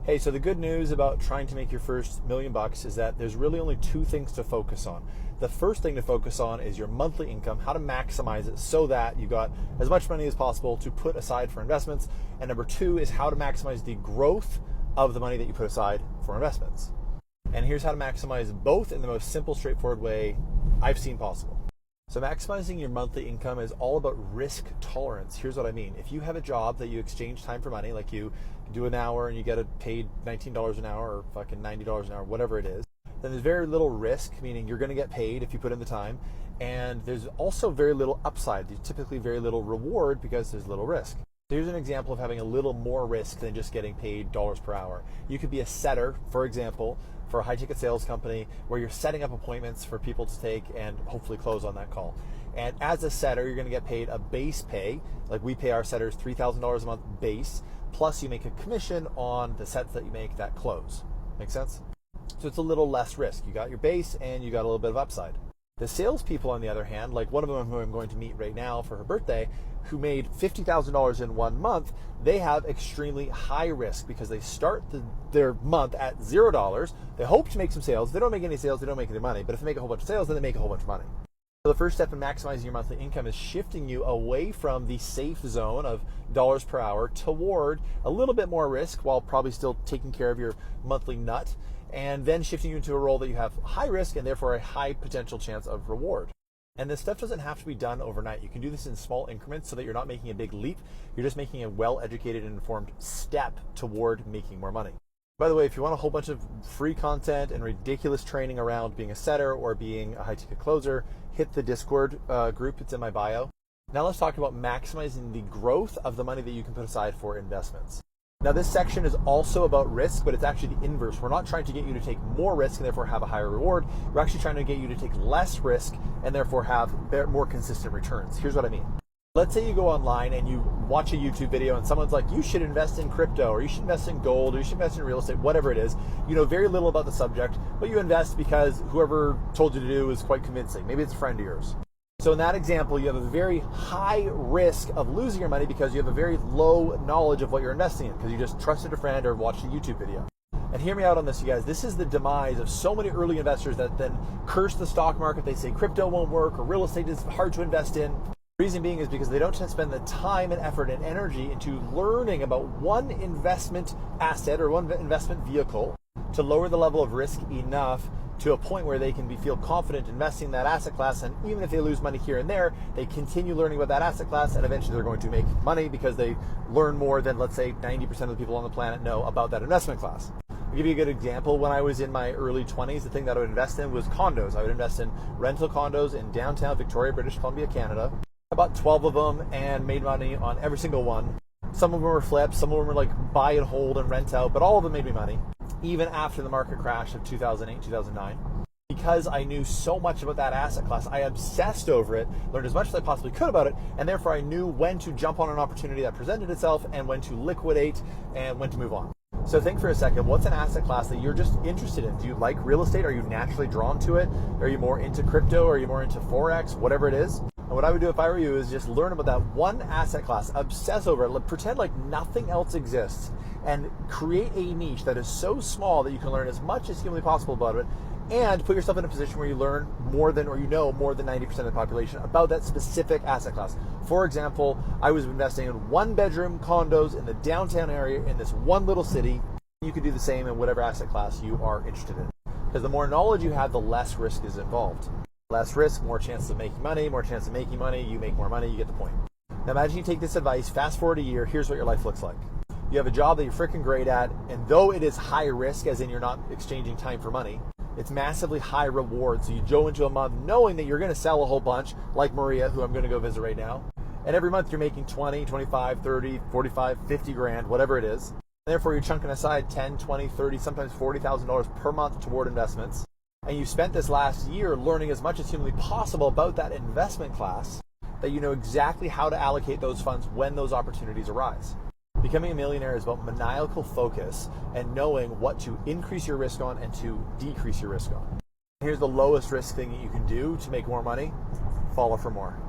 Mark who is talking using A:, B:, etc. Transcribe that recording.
A: Hey, so the good news about trying to make your first $1,000,000 is that there's really only two things to focus on. The first thing to focus on is your monthly income, how to maximize it so that you got as much money as possible to put aside for investments. And number two is how to maximize the growth of the money that you put aside for investments. And here's how to maximize both in the most simple, straightforward way I've seen possible. So maximizing your monthly income is all about risk tolerance. Here's what I mean. If you have a job that you exchange time for money, like you do an hour and you get paid $19 an hour or fucking $90 an hour, whatever it is, then there's very little risk, meaning you're going to get paid if you put in the time. And there's also very little upside. There's typically very little reward because there's little risk. So here's an example of having a little more risk than just getting paid dollars per hour. You could be a setter, for example, for a high-ticket sales company where you're setting up appointments for people to take and hopefully close on that call. And as a setter, you're going to get paid a base pay, like we pay our setters $3,000 a month base, plus you make a commission on the sets that you make that close. Make sense? So it's a little less risk. You got your base and you got a little bit of upside. The salespeople, on the other hand, like one of them who I'm going to meet right now for her birthday, who made $50,000 in 1 month, they have extremely high risk because they start their month at $0. They hope to make some sales. They don't make any sales, they don't make any money. But if they make a whole bunch of sales, then they make a whole bunch of money. So the first step in maximizing your monthly income is shifting you away from the safe zone of dollars per hour toward a little bit more risk while probably still taking care of your monthly nut, and then shifting you into a role that you have high risk and therefore a high potential chance of reward. And this stuff doesn't have to be done overnight. You can do this in small increments so that you're not making a big leap. You're just making a well-educated and informed step toward making more money. By the way, if you want a whole bunch of free content and ridiculous training around being a setter or being a high-ticket closer, hit the Discord group. It's in my bio. Now let's talk about maximizing the growth of the money that you can put aside for investments. Now this section is also about risk, but it's actually the inverse. We're not trying to get you to take more risk and therefore have a higher reward. We're actually trying to get you to take less risk and therefore have more consistent returns. Here's what I mean. Let's say you go online and you watch a YouTube video and someone's like, you should invest in crypto, or you should invest in gold, or you should invest in real estate, whatever it is. You know very little about the subject, but you invest because whoever told you to do is quite convincing. Maybe it's a friend of yours. So in that example, you have a very high risk of losing your money because you have a very low knowledge of what you're investing in because you just trusted a friend or watched a YouTube video. And hear me out on this, you guys. This is the demise of so many early investors that then curse the stock market. They say crypto won't work or real estate is hard to invest in. The reason being is because they don't spend the time and effort and energy into learning about one investment asset or one investment vehicle to lower the level of risk enough to a point where they can feel confident investing in that asset class, and even if they lose money here and there, they continue learning about that asset class, and eventually they're going to make money because they learn more than, let's say, 90% of the people on the planet know about that investment class. I'll give you a good example. When I was in my early 20s, the thing that I would invest in was condos. I would invest in rental condos in downtown Victoria, British Columbia, Canada. I bought 12 of them and made money on every single one. Some of them were flips, some of them were like buy and hold and rent out, but all of them made me money, even after the market crash of 2008, 2009. Because I knew so much about that asset class, I obsessed over it, learned as much as I possibly could about it, and therefore I knew when to jump on an opportunity that presented itself and when to liquidate and when to move on. So think for a second, what's an asset class that you're just interested in? Do you like real estate? Are you naturally drawn to it? Are you more into crypto? Are you more into Forex? Whatever it is. And what I would do if I were you is just learn about that one asset class, obsess over it, pretend like nothing else exists, and create a niche that is so small that you can learn as much as humanly possible about it, and put yourself in a position where you learn more than, or you know more than 90% of the population about that specific asset class. For example, I was investing in 1-bedroom condos in the downtown area in this one little city. You could do the same in whatever asset class you are interested in. Because the more knowledge you have, the less risk is involved. Less risk, more chances of making money, more chance of making money, you make more money, you get the point. Now imagine you take this advice, fast forward a year, here's what your life looks like. You have a job that you're freaking great at, and though it is high risk, as in you're not exchanging time for money, it's massively high reward. So you go into a month knowing that you're going to sell a whole bunch, like Maria, who I'm going to go visit right now. And every month you're making 20, 25, 30, 45, 50 grand, whatever it is. And therefore you're chunking aside 10, 20, 30, sometimes $40,000 per month toward investments. And you spent this last year learning as much as humanly possible about that investment class that you know exactly how to allocate those funds when those opportunities arise. Becoming a millionaire is about maniacal focus and knowing what to increase your risk on and to decrease your risk on. Here's the lowest risk thing that you can do to make more money. Follow for more.